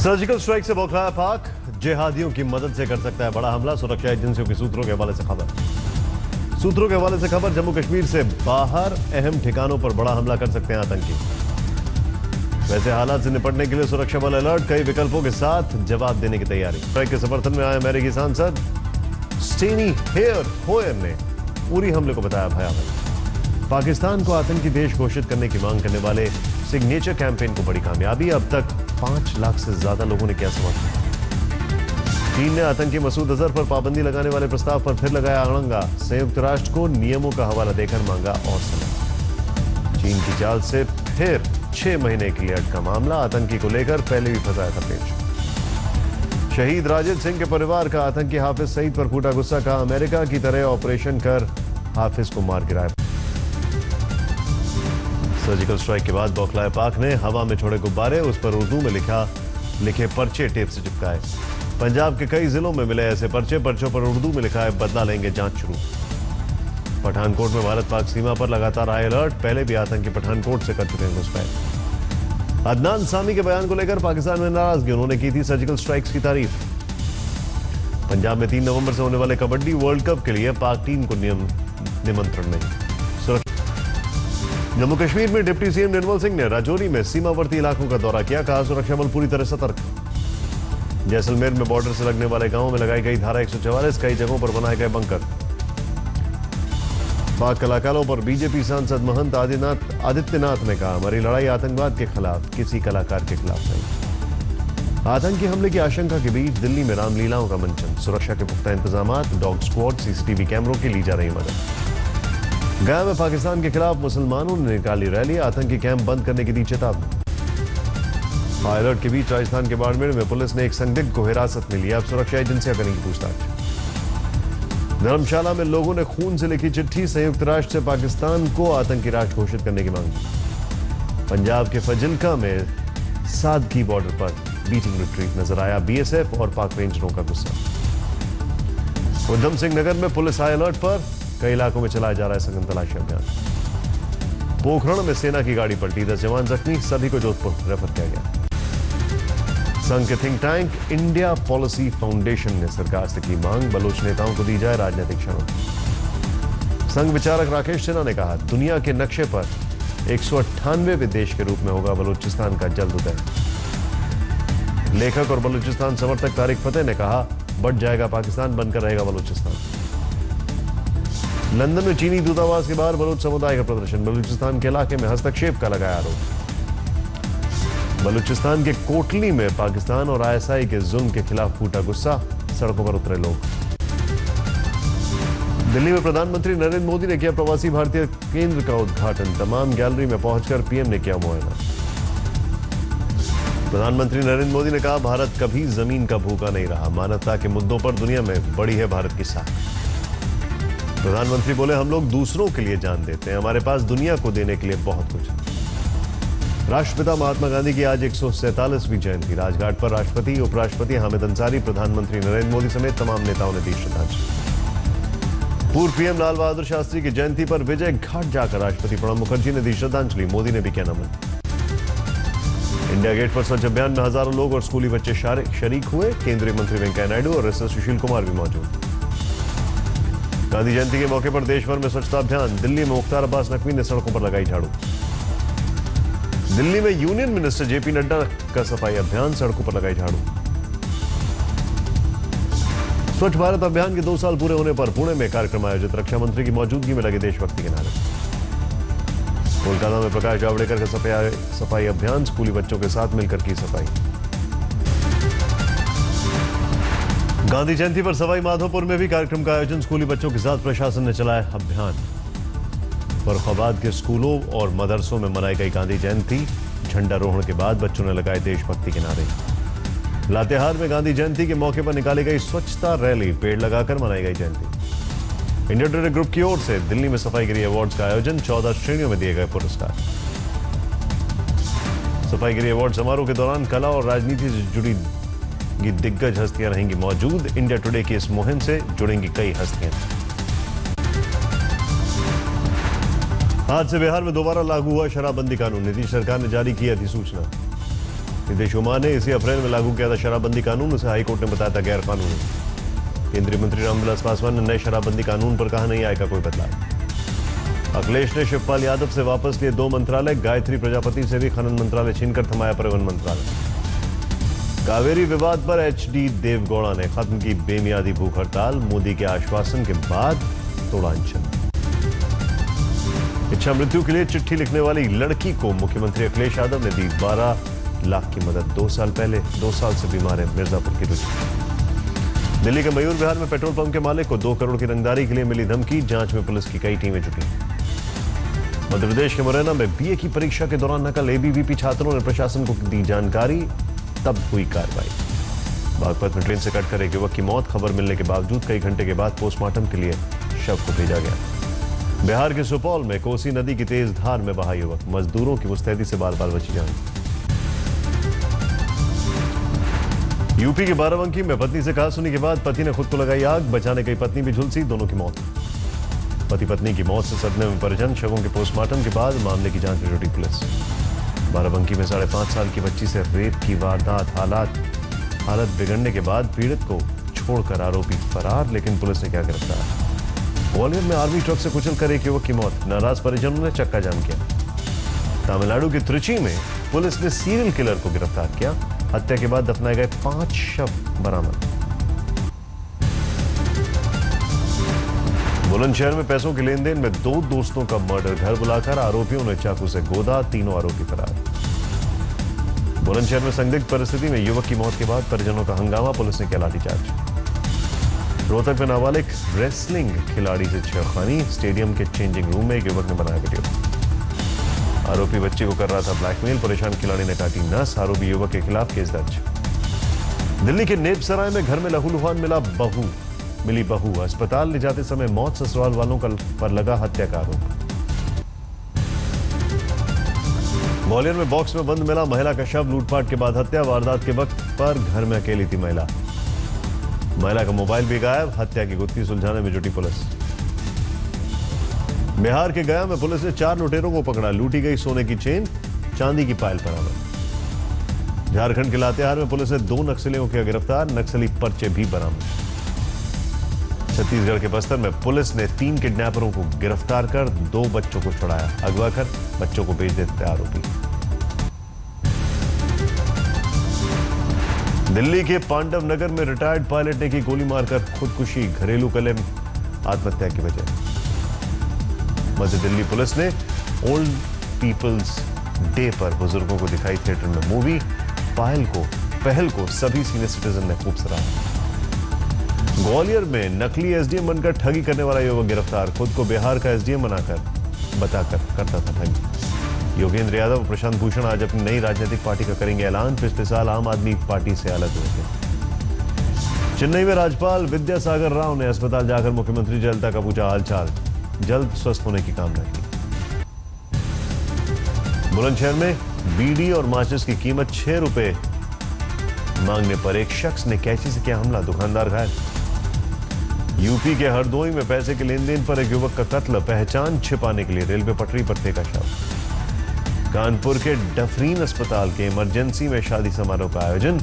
Surgical strike से बौखलाया पाक, जिहादियों की मदद से कर सकता है बड़ा हमला। सुरक्षा एजेंसियों के सूत्रों के हवाले से खबर जम्मू कश्मीर से बाहर अहम ठिकानों पर बड़ा हमला कर सकते हैं आतंकी। वैसे हालात से निपटने के लिए सुरक्षा बल अलर्ट, कई विकल्पों के साथ जवाब देने की तैयारी। स्ट्राइक के समर्थन में आए अमेरिकी सांसद स्टेनी होयर ने उरी हमले को बताया भयावह। पाकिस्तान को आतंकी देश घोषित करने की मांग करने वाले सिग्नेचर कैंपेन को बड़ी कामयाबी। अब तक 5 लाख से ज्यादा लोगों ने किया समर्थन। चीन ने आतंकी मसूद अजहर पर पाबंदी लगाने वाले प्रस्ताव पर फिर लगाया अड़ंगा। संयुक्त राष्ट्र को नियमों का हवाला देकर मांगा और समय। चीन की चाल से फिर 6 महीने के लिए अटका मामला। आतंकी को लेकर पहले भी फंसाया था पेच। शहीद राजिद सिंह के परिवार का आतंकी हाफिज सईद पर फूटा गुस्सा, कहा अमेरिका की तरह ऑपरेशन कर हाफिज को मार गिराया। सर्जिकल स्ट्राइक के बाद बौखलाए पाक ने हवा में छोड़े गुब्बारे, उस पर उर्दू में लिखे पर्चे टेप से चिपकाए। पंजाब के कई जिलों में मिले ऐसे पर्चे, पर्चों पर उर्दू में लिखा है बदला लेंगे, जांच शुरू। पठानकोट में भारत पाक सीमा पर लगातार हाई अलर्ट, पहले भी आतंकी पठानकोट से कर चुके हैं घुसपैठ। अदनान सामी के बयान को लेकर पाकिस्तान में नाराजगी, उन्होंने की थी सर्जिकल स्ट्राइक्स की तारीफ। पंजाब में 3 नवंबर से होने वाले कबड्डी वर्ल्ड कप के लिए पाक टीम को निमंत्रण नहीं। जम्मू कश्मीर में डिप्टी सीएम निर्मल सिंह ने राजौरी में सीमावर्ती इलाकों का दौरा किया, कहा सुरक्षा बल पूरी तरह सतर्क। जैसलमेर में बॉर्डर से लगने वाले गांवों में लगाई गई धारा 144, कई जगहों पर बनाए गए बंकर। पाक कलाकारों पर बीजेपी सांसद महंत आदित्यनाथ ने कहा हमारी लड़ाई आतंकवाद के खिलाफ, किसी कलाकार के खिलाफ नहीं। आतंकी हमले की आशंका के बीच दिल्ली में रामलीलाओं का मंचन, सुरक्षा के पुख्ता इंतजाम, डॉग स्क्वाड, सीसीटीवी कैमरों की ली जा रही मदद। गया में पाकिस्तान के खिलाफ मुसलमानों ने निकाली रैली, आतंकी कैंप बंद करने की दी चेतावनी। हाई अलर्ट के बीच राजस्थान के बाड़मेर में पुलिस ने एक संदिग्ध को हिरासत में लिया, अब सुरक्षा एजेंसियां करेंगी पूछताछ। धर्मशाला में लोगों ने खून से लिखी चिट्ठी, संयुक्त राष्ट्र से पाकिस्तान को आतंकी राष्ट्र घोषित करने की मांग की। पंजाब के फजिल्का में सादगी बॉर्डर पर बीटिंग रिट्रीट नजर आया, बीएसएफ और पाक रेंजरों का गुस्सा। उधम सिंह नगर में पुलिस हाई अलर्ट पर, कई इलाकों में चलाया जा रहा है सघन तलाशी अभियान। पोखरण में सेना की गाड़ी पलटी, 10 जवान जख्मी, सभी को जोधपुर रेफर किया गया। संघ के think tank India policy foundation ने सरकार से की मांग, बलोच नेताओं को दी जाए राजनीतिक क्षमता। संघ विचारक राकेश सिन्हा ने कहा दुनिया के नक्शे पर 198वें देश के रूप में होगा बलूचिस्तान का जल्द उदय। लेखक और बलूचिस्तान समर्थक तारिक फतेह ने कहा बढ़ जाएगा पाकिस्तान, बनकर रहेगा बलूचिस्तान। लंदन में चीनी दूतावास के बाहर बलूच समुदाय का प्रदर्शन, बलूचिस्तान के इलाके में हस्तक्षेप का लगाया आरोप। बलूचिस्तान के कोटली में पाकिस्तान और आईएसआई के जुल्म के खिलाफ फूटा गुस्सा, सड़कों पर उतरे लोग। दिल्ली में प्रधानमंत्री नरेंद्र मोदी ने किया प्रवासी भारतीय केंद्र का उद्घाटन, तमाम गैलरी में पहुंचकर पीएम ने किया मुआयना। प्रधानमंत्री नरेंद्र मोदी ने कहा भारत कभी जमीन का भूखा नहीं रहा, मानवता के मुद्दों पर दुनिया में बड़ी है भारत की साख। प्रधानमंत्री बोले हम लोग दूसरों के लिए जान देते हैं, हमारे पास दुनिया को देने के लिए बहुत कुछ है। राष्ट्रपिता महात्मा गांधी की आज 147वीं जयंती, राजघाट पर राष्ट्रपति, उपराष्ट्रपति हामिद अंसारी, प्रधानमंत्री नरेंद्र मोदी समेत तमाम नेताओं ने दी श्रद्धांजलि। पूर्व पीएम लाल बहादुर शास्त्री की जयंती पर विजय घाट जाकर राष्ट्रपति प्रणब मुखर्जी ने दी श्रद्धांजलि, मोदी ने भी किया नमन। इंडिया गेट पर स्वच्छ अभियान में हजारों लोग और स्कूली बच्चे शरीक हुए, केंद्रीय मंत्री वेंकैया नायडू और एसएस सुशील कुमार भी मौजूद। गांधी जयंती के मौके पर देश भर में स्वच्छता अभियान, दिल्ली में मुख्तार अब्बास नकवी ने सड़कों पर लगाई झाड़ू। दिल्ली में यूनियन मिनिस्टर जेपी नड्डा का सफाई अभियान, सड़कों पर लगाई झाड़ू। स्वच्छ भारत अभियान के 2 साल पूरे होने पर पुणे में कार्यक्रम आयोजित, रक्षा मंत्री की मौजूदगी में लगे देशभक्ति के नारे। कोलकाता में प्रकाश जावड़ेकर का सफाई अभियान, स्कूली बच्चों के साथ मिलकर की सफाई। गांधी जयंती पर सवाई माधोपुर में भी कार्यक्रम का आयोजन, स्कूली बच्चों के साथ प्रशासन ने चलाया अभियान। फर्रुखाबाद के स्कूलों और मदरसों में मनाई गई गांधी जयंती, झंडारोहण के बाद बच्चों ने लगाए देशभक्ति के नारे। लातेहार में गांधी जयंती के मौके पर निकाली गई स्वच्छता रैली, पेड़ लगाकर मनाई गई जयंती। इंडिया टुडे ग्रुप की ओर से दिल्ली में सफाईगिरी अवार्ड्स का आयोजन, 14 श्रेणियों में दिए गए पुरस्कार। सफाईगिरी अवार्ड समारोह के दौरान कला और राजनीति से जुड़ी दिग्गज हस्तियां रहेंगी मौजूद। इंडिया टुडे की इस मुहिम से जुड़ेंगी कई हस्तियां। आज से बिहार में दोबारा लागू हुआ शराबबंदी कानून, नीतीश सरकार ने जारी की अधिसूचना। नीतीश कुमार ने इसी अप्रैल में लागू किया था शराबबंदी कानून, उसे हाईकोर्ट ने बताया था गैर कानूनी। केंद्रीय मंत्री रामविलास पासवान ने नए शराबबंदी कानून पर कहा नहीं आएगा कोई बदलाव। अखिलेश ने शिवपाल यादव से वापस लिए 2 मंत्रालय, गायत्री प्रजापति से भी खनन मंत्रालय छीनकर थमाया परिवहन मंत्रालय। कावेरी विवाद पर एचडी देवगौड़ा ने खत्म की बेमियादी भूख हड़ताल, मोदी के आश्वासन के बाद तोड़ा अनशन। इच्छा मृत्यु के लिए चिट्ठी लिखने वाली लड़की को मुख्यमंत्री अखिलेश यादव ने दी 12 लाख की मदद। 2 साल पहले 2 साल से बीमार है मिर्जापुर की रुचि। दिल्ली के मयूर विहार में पेट्रोल पंप के मालिक को 2 करोड़ की रंगदारी के लिए मिली धमकी, जांच में पुलिस की कई टीमें जुटी। मध्य प्रदेश के मुरैना में बीए की परीक्षा के दौरान नकल, एबीवीपी छात्रों ने प्रशासन को दी जानकारी, तब हुई कार्रवाई। बागपत में ट्रेन से कटकर एक युवक की मौत, खबर मिलने के बावजूद कई घंटे के बाद पोस्टमार्टम के लिए शव को भेजा गया। बिहार के सुपौल में कोसी नदी की तेज धार में बहा युवक, मजदूरों की मुस्तैदी से बाल बाल बची जान। यूपी के बाराबंकी में पत्नी से कहासुनी के बाद पति ने खुद को लगाई आग, बचाने गई पत्नी भी झुलसी, दोनों की मौत। पति पत्नी की मौत से सदमे में परिजन, शवों के पोस्टमार्टम के बाद मामले की जांच में जुटी पुलिस। बाराबंकी में 5.5 साल की बच्ची से रेप की वारदात, हालत बिगड़ने के बाद पीड़ित को छोड़कर आरोपी फरार, लेकिन पुलिस ने किया गिरफ्तार। ग्वालियर में आर्मी ट्रक से कुचलकर एक युवक की मौत, नाराज परिजनों ने चक्का जाम किया। तमिलनाडु के त्रिची में पुलिस ने सीरियल किलर को गिरफ्तार किया, हत्या के बाद दफनाए गए 5 शव बरामद। बुलंदशहर में पैसों के लेन देन में 2 दोस्तों का मर्डर, घर बुलाकर आरोपियों ने चाकू से गोदा, तीनों आरोपी फरार। बुलंदशहर में संदिग्ध परिस्थिति में युवक की मौत के बाद परिजनों का हंगामा, पुलिस ने किया लाठीचार्ज। रोहतक में नाबालिग रेसलिंग खिलाड़ी से छेड़खानी, स्टेडियम के चेंजिंग रूम में एक युवक ने बनाया वीडियो। आरोपी बच्ची को कर रहा था ब्लैकमेल, परेशान खिलाड़ी ने काटी नस, आरोपी युवक के खिलाफ केस दर्ज। दिल्ली के नेपसराय में घर में लहूलुहान मिली बहू, अस्पताल ले जाते समय मौत, ससुराल वालों पर लगा हत्या का आरोप। ग्वालियर में बॉक्स में बंद मिला महिला का शव, लूटपाट के बाद हत्या, वारदात के वक्त पर घर में अकेली थी महिला का मोबाइल भी गायब, हत्या की गुत्थी सुलझाने में जुटी पुलिस। बिहार के गया में पुलिस ने 4 लुटेरों को पकड़ा, लूटी गई सोने की चेन, चांदी की पायल बरामद। झारखंड के लातेहार में पुलिस ने 2 नक्सलियों को किया गिरफ्तार, नक्सली पर्चे भी बरामद। छत्तीसगढ़ के बस्तर में पुलिस ने 3 किडनैपरों को गिरफ्तार कर 2 बच्चों को छुड़ाया, अगवा कर बच्चों को बेच देते आरोपी। दिल्ली के पांडव नगर में रिटायर्ड पायलट ने की गोली मारकर खुदकुशी, घरेलू कलह आत्महत्या की वजह। मध्य दिल्ली पुलिस ने ओल्ड पीपल्स डे पर बुजुर्गों को दिखाई थिएटर में मूवी, पहल को सभी सीनियर सिटीजन ने खूब सराहा। ग्वालियर में नकली एसडीएम बनकर ठगी करने वाला युवक गिरफ्तार, खुद को बिहार का एसडीएम बताकर करता था ठगी। योगेंद्र यादव और प्रशांत भूषण आज अपनी नई राजनीतिक पार्टी का करेंगे ऐलान, पिछले साल आम आदमी पार्टी से अलग हुए थे। चेन्नई में राज्यपाल विद्यासागर राव ने अस्पताल जाकर मुख्यमंत्री जयललिता का पूछा हालचाल, जल्द स्वस्थ होने की कामना की। बुलंदशहर में बीड़ी और माचिस की कीमत 6 रुपए मांगने पर एक शख्स ने कैंची से किया हमला, दुकानदार घायल। यूपी के हरदोई में पैसे के लेन देन पर एक युवक का कत्ल, पहचान छिपाने के लिए रेलवे पटरी पर फेंका शव। कानपुर के डफरीन अस्पताल के इमरजेंसी में शादी समारोह का आयोजन,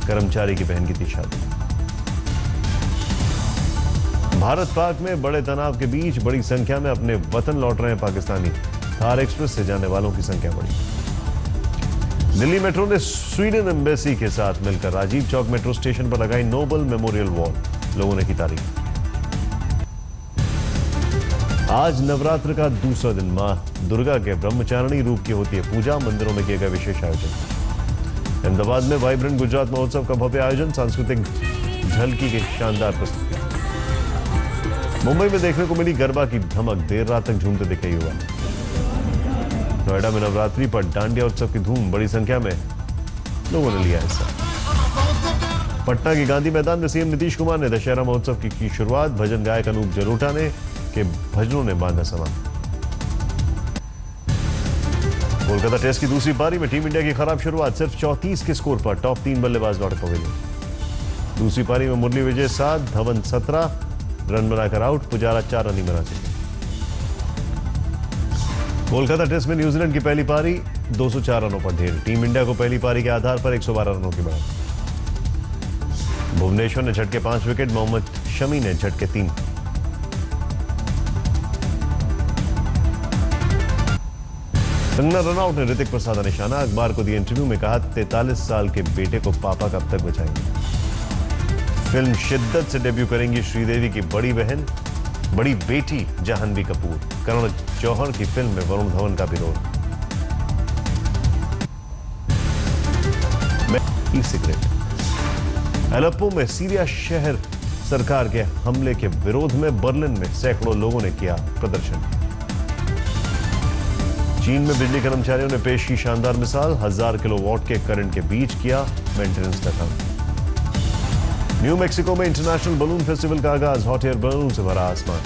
कर्मचारी की बहन की थी शादी। भारत पाक में बड़े तनाव के बीच बड़ी संख्या में अपने वतन लौट रहे हैं पाकिस्तानी, थार एक्सप्रेस से जाने वालों की संख्या बढ़ी। दिल्ली मेट्रो ने स्वीडन एम्बेसी के साथ मिलकर राजीव चौक मेट्रो स्टेशन पर लगाई नोबल मेमोरियल वॉल, लोगों ने की तारीफ। आज नवरात्र का दूसरा दिन, मां दुर्गा के ब्रह्मचारिणी रूप की होती है पूजा, मंदिरों में किए गए विशेष आयोजन। अहमदाबाद में वाइब्रेंट गुजरात महोत्सव का भव्य आयोजन, सांस्कृतिक झलकी की शानदार प्रस्तुति। मुंबई में देखने को मिली गरबा की धमक, देर रात तक झूमते दिखे युवा। नोएडा में नवरात्रि पर डांडिया उत्सव की धूम, बड़ी संख्या में लोगों ने लिया हिस्सा। पटना के गांधी मैदान में सीएम नीतीश कुमार ने दशहरा महोत्सव की शुरुआत, भजन गायक अनूप जलोटा ने के भजनों ने बांधा समा। कोलकाता टेस्ट की दूसरी पारी में टीम इंडिया की खराब शुरुआत, सिर्फ 34 के स्कोर पर टॉप 3 बल्लेबाज लौटे पवेलियन। दूसरी पारी में मुरली विजय 7, धवन 17 रन बनाकर आउट, पुजारा 4 रन ही बना सके। कोलकाता टेस्ट में न्यूजीलैंड की पहली पारी 204 रनों पर ढेर। टीम इंडिया को पहली पारी के आधार पर 112 रनों की बढ़त। भुवनेश्वर ने झटके 5 विकेट, मोहम्मद शमी ने झटके 3। कंगना रनआउट ने ऋतिक पर साधा निशाना। अखबार को दिए इंटरव्यू में कहा 43 साल के बेटे को पापा कब तक बचाएंगे। फिल्म शिद्दत से डेब्यू करेंगी श्रीदेवी की बड़ी बेटी जाह्नवी कपूर। करण जौहर की फिल्म में वरुण धवन का भी रोल। E cigarette. अलेप्पो में सीरिया शहर सरकार के हमले के विरोध में बर्लिन में सैकड़ों लोगों ने किया प्रदर्शन। चीन में बिजली कर्मचारियों ने पेश की शानदार मिसाल। 1000 किलोवाट के करंट के बीच किया मेंटेनेंस का काम। न्यू मैक्सिको में इंटरनेशनल बलून फेस्टिवल का आगाज। हॉट एयर बलून से भरा आसमान।